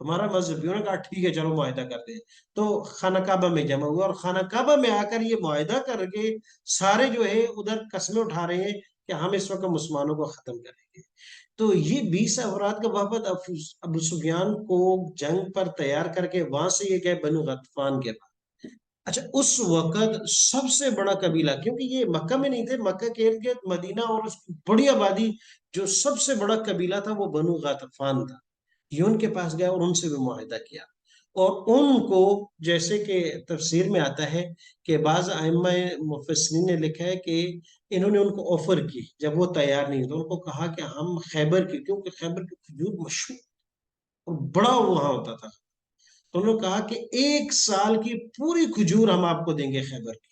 تمہارا مذہبیوں نے کہا ٹھیک ہے چلو معاہدہ کرتے ہیں، تو خانہ کعبہ میں جمع ہوا، اور خانہ کعبہ میں آ کر یہ معاہدہ کر کے سارے جو ہے ادھر قسمیں اٹھا رہے ہیں کہ ہم اس وقت مسلمانوں کو ختم کریں گے۔ تو یہ 20 افراد کا وفد ابو سفیان کو جنگ پر تیار کر کے وہاں سے یہ گئے بنو غطفان کے پاس۔ اچھا، اس وقت سب سے بڑا قبیلہ، کیونکہ یہ مکہ میں نہیں تھے، مکہ کے ارد گرد مدینہ اور اس کی بڑی آبادی، جو سب سے بڑا قبیلہ تھا وہ بنو غطفان تھا۔ یہ ان کے پاس گیا اور ان سے بھی معاہدہ کیا، اور ان کو، جیسے کہ تفسیر میں آتا ہے کہ بعض ائمہ مفسرین نے لکھا ہے کہ انہوں نے ان کو آفر کی، جب وہ تیار نہیں تو ان کو کہا کہ ہم خیبر کی، کیونکہ خیبر کی کھجور مشہور اور بڑا وہاں ہوتا تھا، تو انہوں نے کہا کہ 1 سال کی پوری کھجور ہم آپ کو دیں گے خیبر کی۔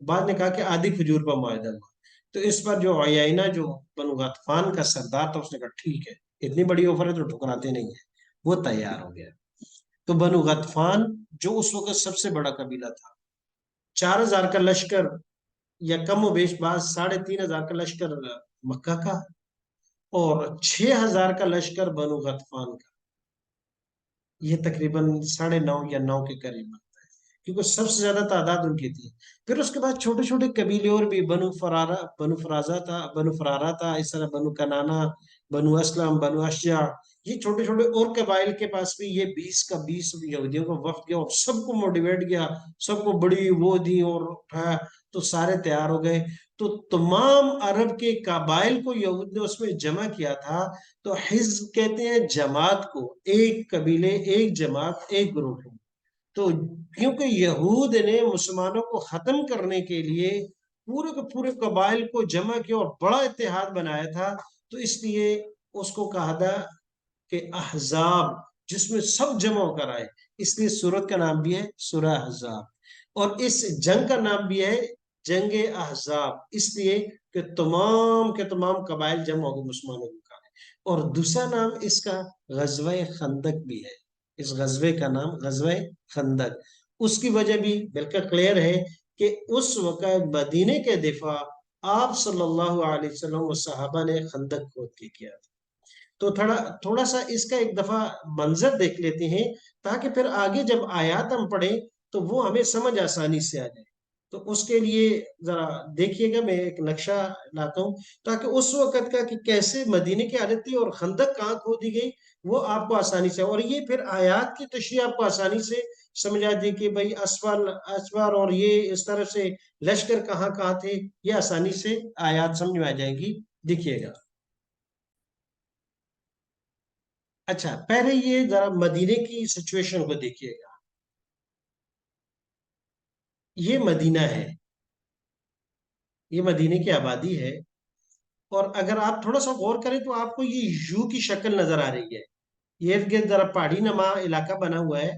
بعد نے کہا کہ آدھی کھجور پر معاہدہ ہوا۔ تو اس پر جو عیینہ، جو بنو غطفان کا سردار تھا، اس نے کہا ٹھیک ہے، اتنی بڑی آفر ہے تو ٹھکراتے نہیں ہیں، وہ تیار ہو گیا۔ تو بنو غطفان جو اس وقت سب سے بڑا قبیلہ تھا، 4,000 کا لشکر، یا کم و بیش بعض 3,500 کا لشکر مکہ کا، اور 6,000 کا لشکر بنو غطفان کا، یہ تقریباً 9.5 یا 9 کے قریب بنتا ہے، کیونکہ سب سے زیادہ تعداد ان کی تھی۔ پھر اس کے بعد چھوٹے چھوٹے قبیلے اور بھی، بنو فرازہ تھا، بنو فرارہ تھا، اس طرح بنو کنانا، بنو اسلم، بنو اشجع، یہ چھوٹے چھوٹے اور قبائل کے پاس بھی یہ 20 یہودیوں کا وفد گیا، اور سب کو موٹیویٹ کیا، سب کو بڑی وہ دی اور اٹھایا، تو سارے تیار ہو گئے۔ تو تمام عرب کے قبائل کو یہود نے اس میں جمع کیا تھا۔ تو حزب کہتے ہیں جماعت کو، ایک قبیلے، ایک جماعت، ایک گروپ۔ تو کیونکہ یہود نے مسلمانوں کو ختم کرنے کے لیے پورے کے پورے قبائل کو جمع کیا اور بڑا اتحاد بنایا تھا، تو اس لیے اس کو کہا تھا کہ احزاب، جس میں سب جمع ہو کر آئے، اس لیے سورت کا نام بھی ہے سورہ احزاب، اور اس جنگ کا نام بھی ہے جنگ احزاب، اس لیے کہ تمام کے تمام قبائل جمع ہو گئے مسلمانوں کا۔ اور دوسرا نام اس کا غزوہ خندق بھی ہے، اس غزوے کا نام غزوہ خندق۔ اس کی وجہ بھی بالکل کلیئر ہے کہ اس وقت مدینے کے دفاع آپ صلی اللہ علیہ وسلم و صحابہ نے خندق کھود کے کیا تھا۔ تو تھوڑا سا اس کا ایک دفعہ منظر دیکھ لیتے ہیں، تاکہ پھر آگے جب آیات ہم پڑھیں تو وہ ہمیں سمجھ آسانی سے آ جائے۔ تو اس کے لیے ذرا دیکھیے گا، میں ایک نقشہ لاتا ہوں تاکہ اس وقت کا کہ کیسے مدینے کی حالت تھی اور خندق کہاں کھودی گئی وہ آپ کو آسانی سے، اور یہ پھر آیات کی تشریح آپ کو آسانی سے سمجھ آ جائے کہ بھائی اسفار اور یہ اس طرح سے لشکر کہاں کہاں تھے، یہ آسانی سے آیات سمجھ میں آ جائیں گی۔ دیکھیے گا۔ اچھا، پہلے یہ ذرا مدینے کی سچویشن کو دیکھیے گا۔ یہ مدینہ ہے، یہ مدینے کی آبادی ہے، اور اگر آپ تھوڑا سا غور کریں تو آپ کو یہ یو کی شکل نظر آ رہی ہے، یہ ارد گرد ذرا پہاڑی نما علاقہ بنا ہوا ہے،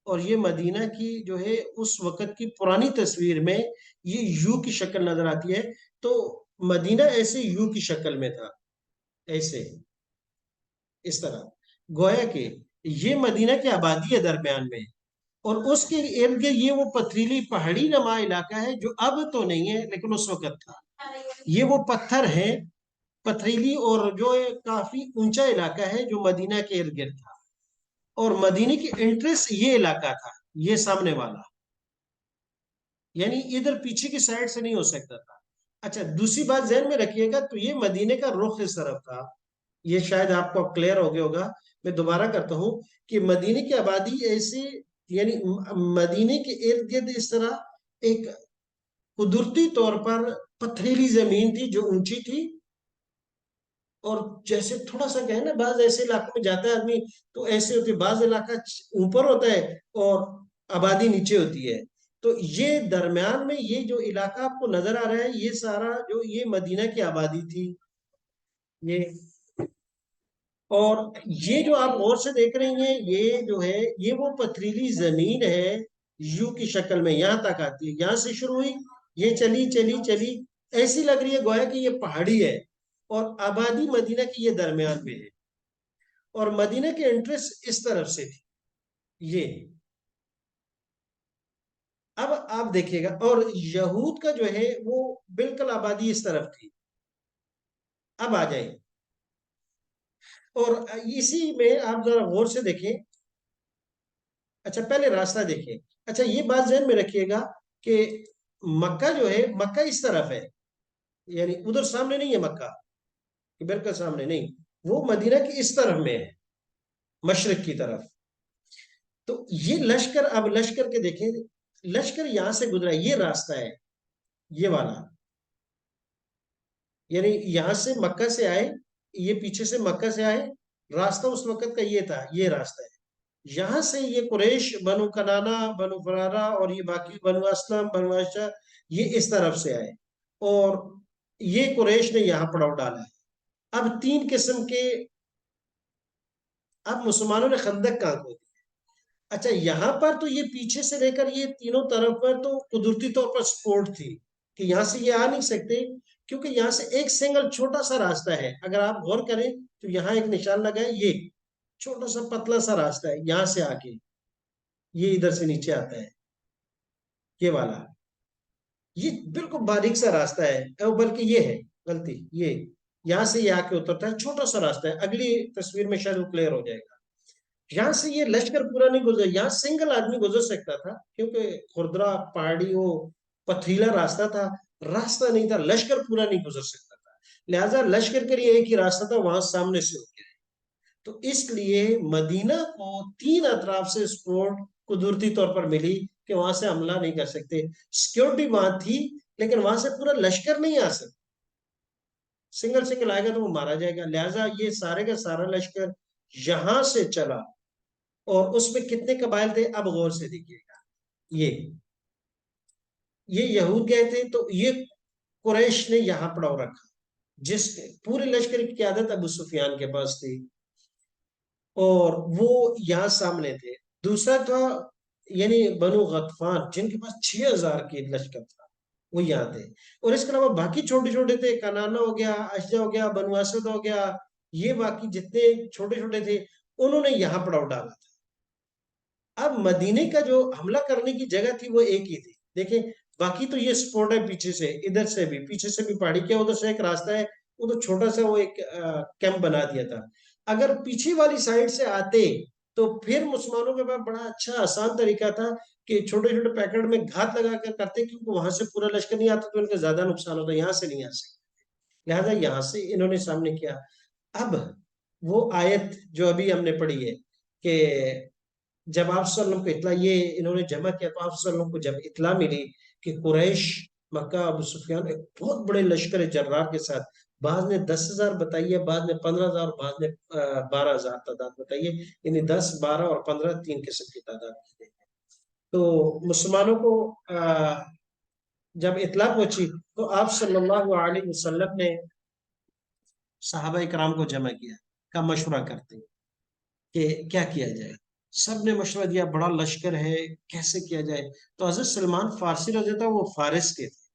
اور یہ مدینہ کی جو ہے اس وقت کی پرانی تصویر میں یہ یو کی شکل نظر آتی ہے۔ تو مدینہ ایسے یو کی شکل میں تھا، ایسے، اس طرح، گویا کہ یہ مدینہ کی آبادی ہے درمیان میں، اور اس کے ارد گرد یہ وہ پتھریلی پہاڑی نما علاقہ ہے جو اب تو نہیں ہے لیکن اس وقت تھا۔ یہ وہ پتھر ہے پتھریلی، اور جو کافی اونچا علاقہ ہے جو مدینہ کے ارد گرد تھا، اور مدینے کی انٹریس یہ علاقہ تھا، یہ سامنے والا، یعنی ادھر پیچھے کی سائڈ سے نہیں ہو سکتا تھا۔ اچھا، دوسری بات ذہن میں رکھیے گا، تو یہ مدینے کا رخ اس طرف تھا، یہ شاید آپ کو کلیئر ہو گیا ہوگا، میں دوبارہ کرتا ہوں کہ مدینے کی آبادی ایسے، یعنی مدینے کے ارد گرد اس طرح ایک قدرتی طور پر پتھریلی زمین تھی جو اونچی تھی، اور جیسے تھوڑا سا کہے نا، بعض ایسے علاقوں میں جاتا ہے آدمی تو ایسے ہوتی ہے، بعض علاقہ اوپر ہوتا ہے اور آبادی نیچے ہوتی ہے، تو یہ درمیان میں یہ جو علاقہ آپ کو نظر آ رہا ہے، یہ سارا جو یہ مدینہ کی آبادی تھی، یہ، اور یہ جو آپ غور سے دیکھ رہی ہیں یہ جو ہے یہ وہ پتھریلی زمین ہے، یو کی شکل میں یہاں تک آتی ہے، یہاں سے شروع ہوئی، یہ چلی چلی چلی، ایسی لگ رہی ہے گویا کہ یہ پہاڑی ہے، اور آبادی مدینہ کی یہ درمیان میں ہے، اور مدینہ کے انٹریس اس طرف سے تھی، یہ، اب آپ دیکھیے گا، اور یہود کا جو ہے وہ بالکل آبادی اس طرف تھی۔ اب آ جائیں، اور اسی میں آپ ذرا غور سے دیکھیں اچھا پہلے راستہ دیکھیں. اچھا یہ بات ذہن میں رکھیے گا کہ مکہ جو ہے، مکہ اس طرف ہے، یعنی ادھر سامنے نہیں ہے مکہ، بالکل سامنے نہیں، وہ مدینہ کی اس طرف میں ہے، مشرق کی طرف. تو یہ لشکر، اب لشکر کے دیکھیں، لشکر یہاں سے گزرا، یہ راستہ ہے یہ والا، یعنی یہاں سے مکہ سے آئے، یہ پیچھے سے مکہ سے آئے، راستہ اس وقت کا یہ تھا، یہ راستہ ہے. یہاں سے یہ قریش، بنو کنانا، بنو فرارا اور یہ باقی بنو اسلم، بنو عائشہ، یہ اس طرف سے آئے اور یہ قریش نے یہاں پڑاؤ ڈالا ہے. اب تین قسم کے، اب مسلمانوں نے خندق کہاں کو دی. اچھا یہاں پر تو یہ پیچھے سے لے کر یہ تینوں طرف پر تو قدرتی طور پر سپورٹ تھی کہ یہاں سے یہ آ نہیں سکتے، کیونکہ یہاں سے ایک سنگل چھوٹا سا راستہ ہے. اگر آپ غور کریں تو یہاں ایک نشان لگا ہے، یہ چھوٹا سا پتلا سا راستہ ہے یہاں سے آ کے، یہ ادھر سے نیچے آتا ہے، یہ والا، یہ بالکل باریک سا راستہ ہے، بلکہ یہ ہے غلطی، یہ یہاں سے یہ آ کے اترتا ہے، چھوٹا سا راستہ ہے. اگلی تصویر میں شاید وہ کلیئر ہو جائے گا. یہاں سے یہ لشکر پورا نہیں گزر، یہاں سنگل آدمی گزر سکتا تھا، کیونکہ خردرا پہاڑی وہ پتھریلا راستہ تھا، راستہ نہیں تھا، لشکر پورا نہیں گزر سکتا تھا. لہٰذا لشکر کے لیے ایک ہی راستہ تھا، وہاں سامنے سے ہو گیا. تو اس لیے مدینہ کو تین اطراف سے سپورٹ قدرتی طور پر ملی کہ وہاں سے حملہ نہیں کر سکتے. سیکورٹی وہاں تھی لیکن وہاں سے پورا لشکر نہیں آ سکتا، سنگل سنگل آئے گا تو وہ مارا جائے گا. لہٰذا یہ سارے کا سارا لشکر یہاں سے چلا، اور اس میں کتنے قبائل تھے اب غور سے دیکھیے گا. یہ یہود گئے تھے، تو یہ قریش نے یہاں پڑاؤ رکھا، جس پورے لشکر کی قیادت ابو سفیان کے پاس تھی، اور وہ یہاں سامنے تھے. دوسرا تھا یعنی بنو غطفان، جن کے پاس 6,000 کی لشکر تھا، وہ یہاں تھے. اور اس کے علاوہ باقی چھوٹے چھوٹے تھے، کنانا ہو گیا، اشجع ہو گیا، بنو اسد ہو گیا، یہ باقی جتنے چھوٹے چھوٹے تھے انہوں نے یہاں پڑاؤ ڈالا تھا. اب مدینے کا جو حملہ کرنے کی جگہ تھی وہ ایک ہی تھی. دیکھیں باقی تو یہ سپورٹ ہے پیچھے سے، ادھر سے بھی، پیچھے سے بھی پہاڑی کیا، ادھر سے ایک راستہ ہے، وہ تو چھوٹا سا وہ ایک کیمپ بنا دیا تھا. اگر پیچھے والی سائڈ سے آتے تو پھر مسلمانوں کے پاس بڑا اچھا آسان طریقہ تھا کہ چھوٹے چھوٹے پیکٹ میں گھات لگا کر کرتے، کیونکہ وہاں سے پورا لشکر نہیں آتا تو ان کا زیادہ نقصان ہوتا، یہاں سے نہیں آ سکتے. لہٰذا یہاں سے انہوں نے سامنے کیا. اب وہ آیت جو ابھی ہم نے پڑھی ہے کہ جب آپ صلی اللہ علیہ وسلم کو اطلاع، یہ انہوں نے جمع کیا، تو آپ صلی اللہ علیہ وسلم کو جب اطلاع ملی کہ قریش، مکہ، ابو سفیان ایک بہت بڑے لشکر جرار کے ساتھ، بعض نے 10,000 بتائی ہے، بعض نے 15,000، بعض نے 12,000 تعداد بتائی ہے، یعنی 10، 12 اور 15 تین قسم کی تعداد کی گئی. تو مسلمانوں کو جب اطلاع پہنچی تو آپ صلی اللہ علیہ وسلم نے صحابہ کرام کو جمع کیا، کا مشورہ کرتے کہ کیا کیا جائے. سب نے مشورہ دیا، بڑا لشکر ہے، کیسے کیا جائے. تو حضرت سلمان فارسی رضی اللہ عنہ، وہ فارس کے تھے،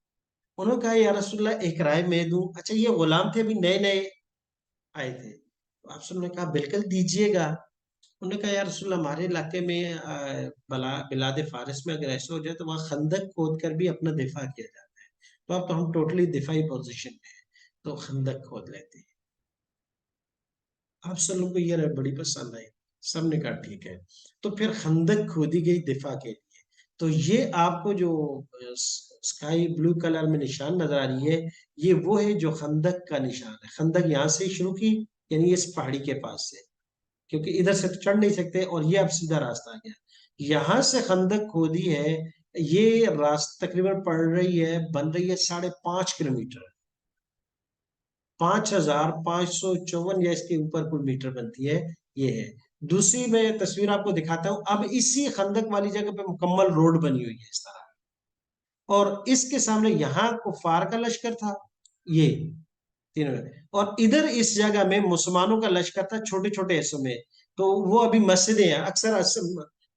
انہوں نے کہا یا رسول اللہ ایک رائے میں دوں. اچھا یہ غلام تھے، ابھی نئے نئے آئے تھے. تو آپ صلی اللہ علیہ وسلم نے کہا بالکل دیجئے گا. انہوں نے کہا یا رسول اللہ ہمارے علاقے میں بلاد فارس میں اگر ایسا ہو جائے تو وہاں خندق کھود کر بھی اپنا دفاع کیا جاتا ہے، تو اب تو ہم ٹوٹلی دفاعی پوزیشن میں ہیں، تو خندق کھود لیتے ہیں. آپ سب لوگوں کو یہ رائے بڑی پسند آئی، سب نے کہا ٹھیک ہے. تو پھر خندق کھودی گئی دفاع کے لیے. تو یہ آپ کو جو اسکائی بلو کلر میں نشان نظر آ رہی ہے، یہ وہ ہے جو خندق کا نشان ہے. خندق یہاں سے شروع کی، یعنی اس پہاڑی کے پاس سے، کیونکہ ادھر سے تو چڑھ نہیں سکتے، اور یہ اب سیدھا راستہ آ گیا. یہاں سے خندق کھودی ہے، یہ راستہ تقریباً پڑ رہی ہے، بن رہی ہے 5.5 کلومیٹر، 5,554 یا اس کے اوپر کوئی میٹر بنتی ہے. یہ ہے. دوسری میں تصویر آپ کو دکھاتا ہوں. اب اسی خندق والی جگہ پہ مکمل روڈ بنی ہوئی ہے اس طرح، اور اس کے سامنے یہاں کفار کا لشکر تھا، یہ تینوں، اور ادھر اس جگہ میں مسلمانوں کا لشکر تھا چھوٹے چھوٹے حصوں میں. تو وہ ابھی مسجدیں ہیں، اکثر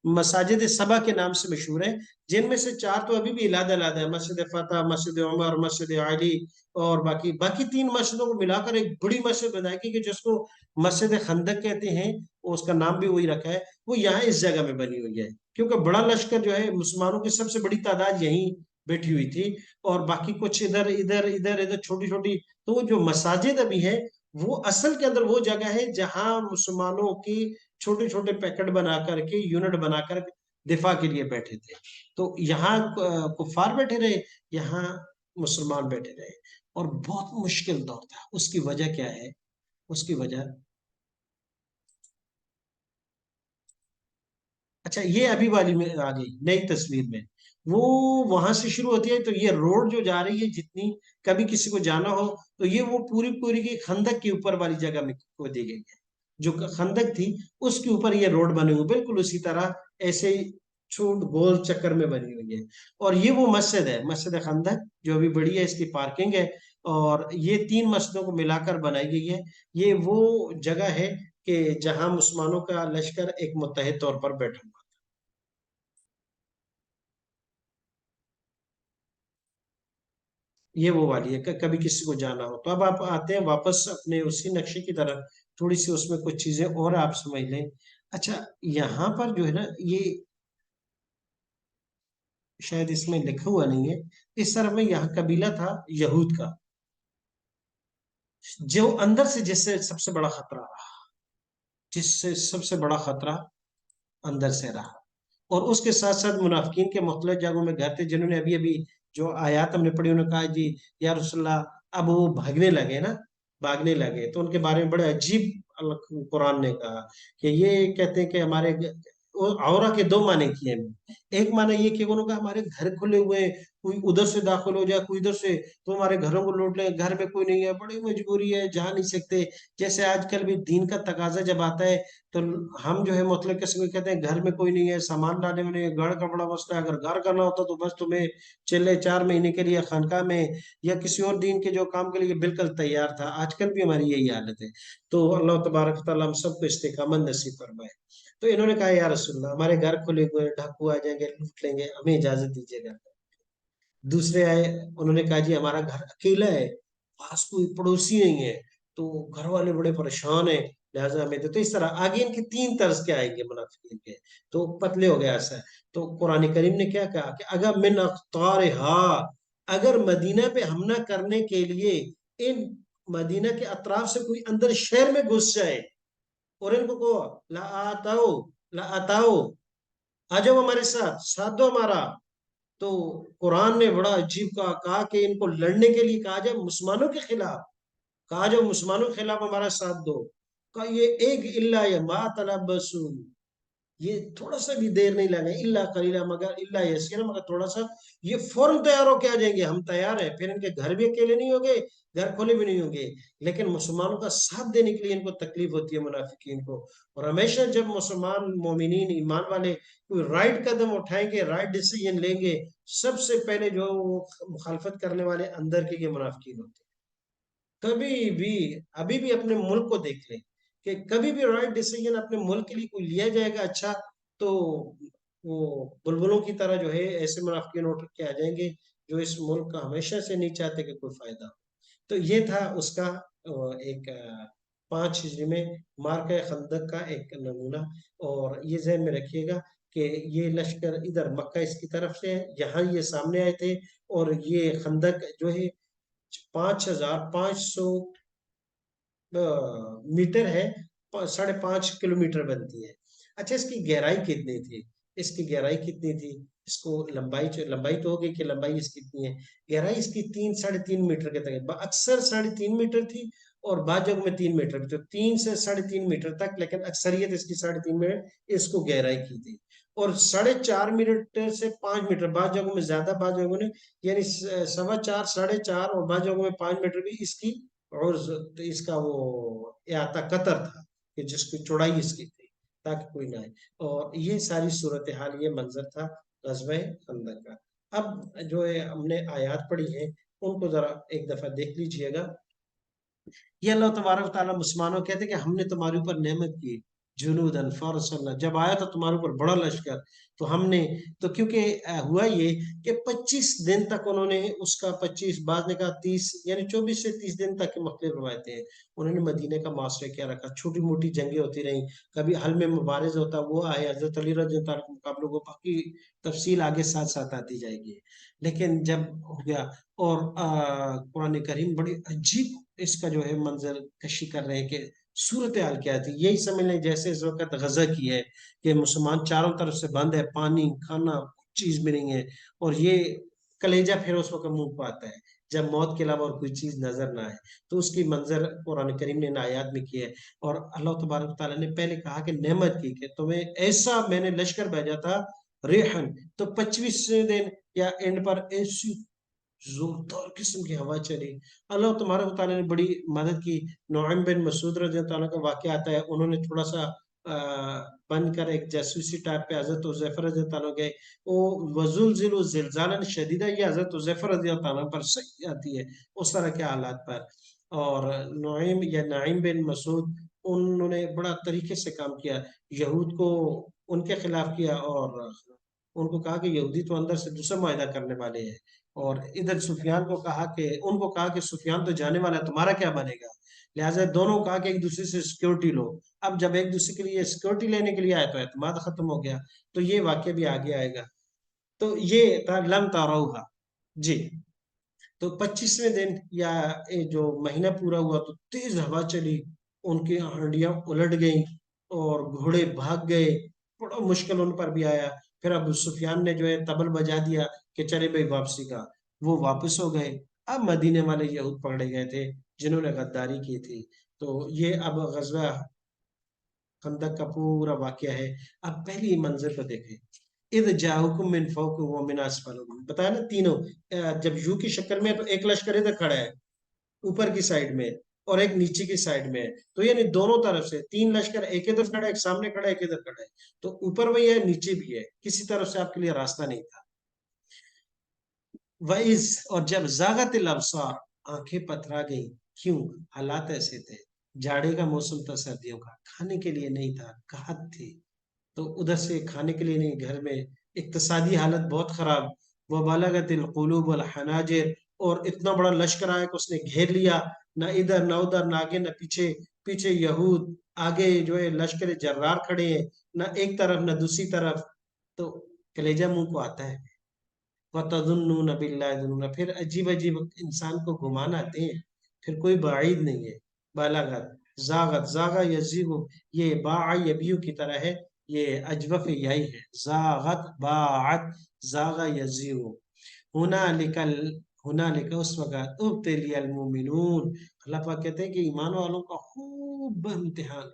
مساجد سبا کے نام سے مشہور ہیں، جن میں سے 4 تو ابھی بھی علیحدہ علیحدہ ہے، مسجد فتح، مسجد عمر، مسجد علی، اور باقی 3 مسجدوں کو ملا کر ایک بڑی مسجد بنائی گئی کہ جس کو مسجد خندق کہتے ہیں، اس کا نام بھی وہی رکھا ہے. وہ یہاں اس جگہ میں بنی ہوئی ہے، کیونکہ بڑا لشکر جو ہے مسلمانوں کی سب سے بڑی تعداد یہیں بیٹھی ہوئی تھی، اور باقی کچھ ادھر ادھر ادھر ادھر چھوٹی چھوٹی. تو وہ جو مساجد ابھی ہے وہ اصل کے اندر وہ جگہ ہے جہاں مسلمانوں کی چھوٹے چھوٹے پیکٹ بنا کر کے، یونٹ بنا کر دفاع کے لیے بیٹھے تھے. تو یہاں کفار بیٹھے رہے، یہاں مسلمان بیٹھے رہے، اور بہت مشکل دور تھا. اس کی وجہ کیا ہے؟ اس کی وجہ، اچھا یہ ابھی والی میں آ گئی نئی تصویر میں، وہ وہاں سے شروع ہوتی ہے. تو یہ روڈ جو جا رہی ہے، جتنی کبھی کسی کو جانا ہو تو یہ وہ پوری پوری کی خندق کے اوپر والی جگہ میں کو دی گئی ہے. جو خندق تھی اس کے اوپر یہ روڈ بنے ہوئے بالکل اسی طرح، ایسے ہی چھوٹ گول چکر میں بنی ہوئی ہے. اور یہ وہ مسجد ہے، مسجد خندق، جو ابھی بڑی ہے، اس کی پارکنگ ہے. اور یہ تین مسجدوں کو ملا کر بنائی گئی ہے. یہ وہ جگہ ہے کہ جہاں مسلمانوں کا لشکر ایک متحد طور پر بیٹھا ہوا. یہ وہ والی ہے کہ کبھی کسی کو جانا ہو. تو اب آپ آتے ہیں واپس اپنے اسی نقشے کی طرف، تھوڑی سی اس میں کچھ چیزیں اور آپ سمجھ لیں. اچھا یہاں پر جو ہے نا، یہ شاید اس میں لکھا ہوا نہیں ہے، اس طرف میں یہاں قبیلہ تھا یہود کا، جو اندر سے جس سے سب سے بڑا خطرہ رہا، جس سے سب سے بڑا خطرہ اندر سے رہا. اور اس کے ساتھ ساتھ منافقین کے مختلف جگہوں میں گھر تھے، جنہوں نے ابھی ابھی جو آیات ہم نے پڑھی، انہوں نے کہا جی یا رسول اللہ، اب وہ بھاگنے لگے نا، بھاگنے لگے. تو ان کے بارے میں بڑے عجیب قرآن نے کہا کہ یہ کہتے ہیں کہ ہمارے عورہ کے دو معنی کیے ہیں. ایک معنی یہ کہ انہوں نے کہا ہمارے گھر کھلے ہوئے ہیں، کوئی ادھر سے داخل ہو جائے، کوئی ادھر سے، تو ہمارے گھروں کو لوٹ لیں، گھر میں کوئی نہیں ہے، بڑی مجبوری ہے، جا نہیں سکتے. جیسے آج کل بھی دین کا تقاضا جب آتا ہے تو ہم جو ہے مطلب کسی کو کہتے ہیں گھر میں کوئی نہیں ہے، سامان لانے میں نہیں ہے، گھر کا بڑا مسئلہ ہے. اگر گھر کرنا ہوتا تو بس تمہیں چلے 4 مہینے کے لیے خانقاہ میں یا کسی اور دین کے جو کام کے لیے بالکل تیار تھا. آج کل بھی ہماری یہی حالت ہے. تو اللہ تبارک تعالیٰ ہم سب کو استقامت نصیب فرمائے. تو انہوں نے کہا یا رسول اللہ، ہمارے گھر کھلے ہوئے، ڈاکو آ جائیں گے، لوٹ لیں گے، ہمیں اجازت دیجیے گا. دوسرے آئے، انہوں نے کہا جی ہمارا گھر اکیلا ہے، پاس کوئی پڑوسی نہیں ہے، تو گھر والے بڑے پریشان ہیں، لہٰذا ہمیں تو اس طرح آگے ان کے تین طرز کے آئیں گے منافقین کے. تو پتلے ہو گیا ایسا. تو قرآن کریم نے کیا کہا کہ اگر من اقطارہا، اگر مدینہ پہ حملہ کرنے کے لیے ان مدینہ کے اطراف سے کوئی اندر شہر میں گھس جائے، اور ان کو کہو لا آتاؤ، لا آتاؤ، آ جاؤ ہمارے ساتھ، ساتھ دو ہمارا. تو قرآن نے بڑا عجیب کہا کہ ان کو لڑنے کے لیے کہا جائے مسلمانوں کے خلاف، کہا جو مسلمانوں کے خلاف ہمارا ساتھ دو. کہا یہ ایک اللہ یا ما تلبسون، یہ تھوڑا سا بھی دیر نہیں لگے، اللہ قلیلہ، مگر اللہ یسیرا، مگر تھوڑا سا، یہ فوراً تیار ہو کے آ جائیں گے، ہم تیار ہیں. پھر ان کے گھر بھی اکیلے نہیں ہوں گے، گھر کھولے بھی نہیں ہوں گے. لیکن مسلمانوں کا ساتھ دینے کے لیے ان کو تکلیف ہوتی ہے منافقین کو. اور ہمیشہ جب مسلمان مومنین ایمان والے کوئی رائٹ قدم اٹھائیں گے، رائٹ ڈیسیجن لیں گے، سب سے پہلے جو وہ مخالفت کرنے والے اندر کے یہ منافقین ہوتے ہیں. کبھی بھی، ابھی بھی اپنے ملک کو دیکھ لیں کہ کبھی بھی رائٹ ڈیسیجن اپنے ملک کے لیے کوئی لیا جائے گا اچھا، تو وہ بلبلوں کی طرح جو ہے ایسے منافقین اٹھ کے آ جائیں گے جو اس ملک کا ہمیشہ سے نہیں چاہتے کہ کوئی فائدہ ہو. تو یہ تھا اس کا ایک 5 ہجری میں مارکہ خندق کا ایک نمونہ. اور یہ ذہن میں رکھیے گا کہ یہ لشکر ادھر مکہ اس کی طرف سے ہے، یہاں یہ سامنے آئے تھے. اور یہ خندق جو ہے 5,500 میٹر ہے، 5.5 کلومیٹر بنتی ہے. اچھا اس کی گہرائی کتنی تھی؟ اس کی گہرائی کتنی تھی؟ اس کو لمبائی لمبائی تو ہوگی کہ لمبائی اس کی کتنی ہے، گہرائی اس کی 3 سے 3.5 میٹر کے تک، اکثر 3.5 میٹر تھی، اور بعض جگہوں میں 3 میٹر بھی. تو 3 سے 3.5 میٹر تک، لیکن اکثریت اس کی 3.5 میٹر اس کو گہرائی کی تھی. اور 4.5 میٹر سے 5 میٹر، بعض جگہوں میں زیادہ، بعض جگہوں نے یعنی 4.25 4.5، اور بعض جگہوں میں 5 میٹر بھی اس کی. اور اس کا وہ احاطہ قطر تھا کہ جس کی چوڑائی اس کی تھی تاکہ کوئی نہ آئے. اور یہ ساری صورتحال، یہ منظر تھا غزوہ خندق کا. اب جو ہے ہم نے آیات پڑھی ہیں ان کو ذرا ایک دفعہ دیکھ لیجئے گا. یہ اللہ تبارک تعالیٰ مسلمانوں کہتے ہیں کہ ہم نے تمہارے اوپر نعمت کی، جنود انفار صلی اللہ، جب آیا تھا تمہارے اوپر بڑا لشکر، تو ہم نے، تو کیونکہ ہوا یہ کہ 25 دن تک انہوں نے اس کا 25، بعد نے کہا 30، یعنی 24 سے 30 دن تک کی مختلف روایتیں ہیں، انہوں نے مدینے کا محاصرہ کیا رکھا. چھوٹی موٹی جنگیں ہوتی رہیں، کبھی حل میں مبارز ہوتا، وہ آئے حضرت علی رضی اللہ عنہ کے مقابلوں کو، باقی تفصیل آگے ساتھ ساتھ آتی جائے گی. لیکن جب ہو گیا، اور قرآن کریم بڑی عجیب اس کا جو ہے منظر کشی کر رہے ہیں کہ صورتحال کیا تھی یہی سمجھ لیں جیسے اس وقت غزہ کی ہے کہ مسلمان چاروں طرف سے بند ہے، پانی کھانا کچھ چیز بھی نہیں ہے، اور یہ کلیجہ پھر اس وقت منہ پہ آتا ہے جب موت کے علاوہ اور کوئی چیز نظر نہ آئے. تو اس کی منظر قرآن کریم نے ان آیات میں کی ہے. اور اللہ تبارک تعالیٰ نے پہلے کہا کہ نعمت کی کہ تمہیں ایسا میں نے لشکر بھیجا تھا ریحن، تو 25ویں دن یا اینڈ پر ایسی زوردار قسم کی ہوا چلی. اللہ تبارک تعالیٰ نے بڑی مدد کی. نعیم بن مسعود رضی اللہ تعالیٰ کا واقعہ آتا ہے، انہوں نے تھوڑا سا بن کر ایک جاسوسی ٹائپ پہ حضرت حذیفہ رضی اللہ تعالیٰ گئے. وہ وزلزلوا زلزالا شدیدہ، یہ حضرت حذیفہ رضی اللہ تعالیٰ پر صحیح آتی ہے اس طرح کے حالات پر. اور نعیم یا نعیم بن مسعود انہوں نے بڑا طریقے سے کام کیا، یہود کو ان کے خلاف کیا، اور ان کو کہا کہ یہودی تو اندر سے دوسرا معاہدہ کرنے والے ہیں. اور ادھر سفیان کو کہا کہ ان کو کہا کہ سفیان تو جانے والا ہے، تمہارا کیا بنے گا؟ لہٰذا دونوں کہا کہ ایک دوسرے سے سیکورٹی لو. اب جب ایک دوسرے کے لیے سیکورٹی لینے کے لیے آئے تو اعتماد ختم ہو گیا. تو یہ واقعہ بھی آگے آئے گا. تو یہ تھا لم تاروہا. جی. تو 25ویں دن یا جو مہینہ پورا ہوا تو تیز ہوا چلی، ان کی ہنڈیاں الٹ گئیں اور گھوڑے بھاگ گئے، بڑا مشکل ان پر بھی آیا. پھر ابو سفیان نے جو ہے تبل بجا دیا کہ چلے بھائی واپسی کا. وہ واپس ہو گئے. اب مدینے والے یہود پکڑے گئے تھے جنہوں نے غداری کی تھی. تو یہ اب غزوہ خندق کا پورا واقعہ ہے. اب پہلی منظر کو دیکھیں. اذ جاءکم من فوقکم ومن اسفلکم، بتایا نا تینوں جب یو کی شکل میں، تو ایک لشکر ادھر کھڑا ہے اوپر کی سائڈ میں، اور ایک نیچے کی سائڈ میں ہے. تو یعنی دونوں طرف سے تین لشکر، ایک ادھر کھڑا ہے، ایک سامنے کھڑا ہے، ایک ادھر کھڑا ہے. تو اوپر بھی ہے نیچے بھی ہے، کسی طرف سے آپ کے لیے راستہ نہیں تھا. وَإِذْ، اور جب زاغت الابصار، آنکھیں پتھرا گئی. کیوں؟ حالات ایسے تھے، جاڑے کا موسم تھا، سردیوں کا، کھانے کے لیے نہیں تھا، قحط تھی. تو ادھر سے کھانے کے لیے نہیں، گھر میں اقتصادی حالت بہت خراب. وَبَلَغَتِ الْقُلُوبُ الْحَنَاجِرَ، اور اتنا بڑا لشکر آیا کہ اس نے گھیر لیا، نہ ادھر نہ ادھر، نہ آگے نہ پیچھے. پیچھے یہود، آگے جو ہے لشکر جرار کھڑے ہیں، نہ ایک طرف نہ دوسری طرف. تو کلیجہ منہ کو آتا ہے. وَتَظُنُّونَ بِاللَّهِ الظُّنُونَ، پھر عجیب عجیب انسان کو گمان آتے ہیں. پھر کوئی بعید نہیں ہے. بلاغت، زاغت، زاغا یزیغ، یہ باع یبیو کی طرح ہے، یہ اجوف یائی ہے. زاغت باعت، زاغا یزیغ. ہنالک ہنالک، اس وقت ابتلی المؤمنون، اللہ پاک کہتے ہیں کہ ایمان والوں کا خوب امتحان.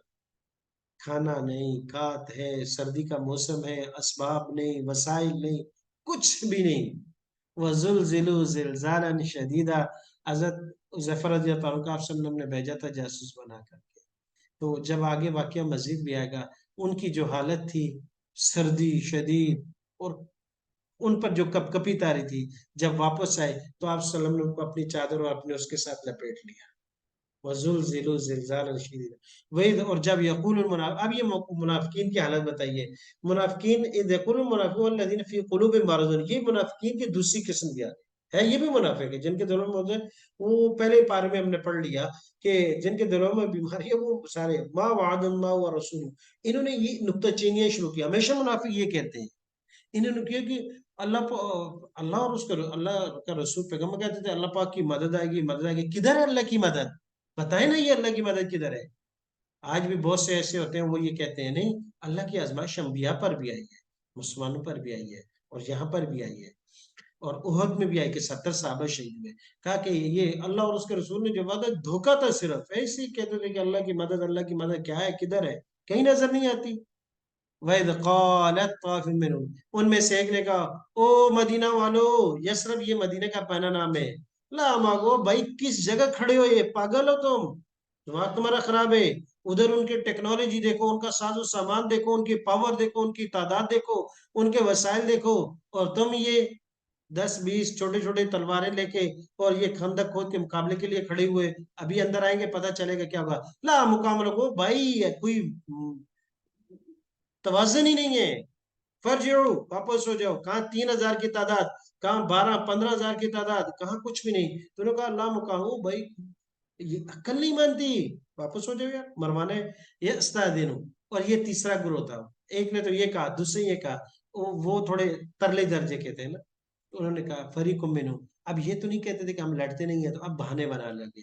کھانا نہیں، کات ہے، سردی کا موسم ہے، اسباب نہیں، وسائل نہیں، کچھ بھی نہیں. وَزُلْزِلُوا زِلْزَالًا شَدِيدًا، حضرت ظفر رضی اللہ عنہ کا آپ صلی اللہ علیہ وسلم نے بھیجا تھا جاسوس بنا کر کے. تو جب آگے واقعہ مزید بھی آئے گا، ان کی جو حالت تھی، سردی شدید، اور ان پر جو کپ کپی تاری تھی، جب واپس آئے تو آپ صلی اللہ علیہ وسلم نے ان کو اپنی چادر اور اپنے اس کے ساتھ لپیٹ لیا. وَزُلْزِلُوا زِلْزَالًا شَدِيدًا. وَإِذْ، اور جب یقول المنافق، اب یہ منافقین کی حالت بتائیے. منافقین، اذ یقول المنافقون الذین فی قلوبہم مرض، یہ منافقین کی دوسری قسم کی ہے. یہ بھی منافق ہے جن کے دلوں میں ہوتے ہیں. وہ پہلے پارے میں ہم نے پڑھ لیا کہ جن کے دلوں میں بیماری ہے وہ سارے ما وعد اللہ ورسولہ. انہوں نے یہ نکتہ چینیاں شروع کی. ہمیشہ منافق یہ کہتے ہیں، انہوں نے کیا کہ اللہ اور اس کا اللہ کا رسول پیغمبر کہتے تھے اللہ پاک کی مدد آئے گی، مدد آئے گی. کدھر ہے اللہ کی مدد؟ بتائیں نا یہ اللہ کی مدد کدھر ہے. آج بھی بہت سے ایسے ہوتے ہیں وہ یہ کہتے ہیں نہیں، اللہ کی آزمائش انبیاء پر بھی آئی ہے، مسلمانوں پر بھی آئی ہے، اور یہاں پر بھی آئی ہے، اور احد میں بھی آئی کہ 70 صحابہ شہید ہوئے. کہا کہ یہ اللہ اور اس کے رسول نے جو وعدہ دھوکا تھا، صرف ایسے ہی کہتے تھے کہ اللہ کی مدد، اللہ کی مدد کیا ہے، کدھر ہے، کہیں نظر نہیں آتی. وَإِذْ قَالَتْ طَائِفَةٌ مِّنْهُمْ، ان میں سے ایک نے کہا، او مدینہ والو، یسرب یہ مدینہ کا پہنا نام ہے. لا ماگو بھائی، کس جگہ کھڑے ہو، یہ پاگل ہو تم، دماغ تمہارا خراب ہے. ادھر ان کے ٹیکنالوجی دیکھو، ان کا ساز و سامان دیکھو، ان کی پاور دیکھو، ان کی تعداد دیکھو، ان کے وسائل دیکھو، اور تم یہ 10-20 چھوٹے چھوٹے تلواریں لے کے اور یہ خندق کھود کے مقابلے کے لیے کھڑے ہوئے. ابھی اندر آئیں گے پتہ چلے گا کیا ہوگا. لا مقام لگو بھائی، کوئی توازن ہی نہیں ہے. فرجعو، واپس ہو جاؤ. کہاں 3000 کی تعداد، کہاں 12-15 ہزار کی تعداد، کہاں کچھ بھی نہیں. تو نے کہا اللہ مقام بھائی، یہ عقل نہیں مانتی، واپس ہو جاؤ یار، مروانے. یہ استادین. اور یہ تیسرا گروہ تھا. ایک نے تو یہ کہا، دوسرے یہ کہا، وہ تھوڑے ترلے درجے کے تھے نا. تو انہوں نے کہا فریق منہم، اب یہ تو نہیں کہتے تھے کہ ہم لڑتے نہیں ہیں، تو اب بہانے بنا لگے.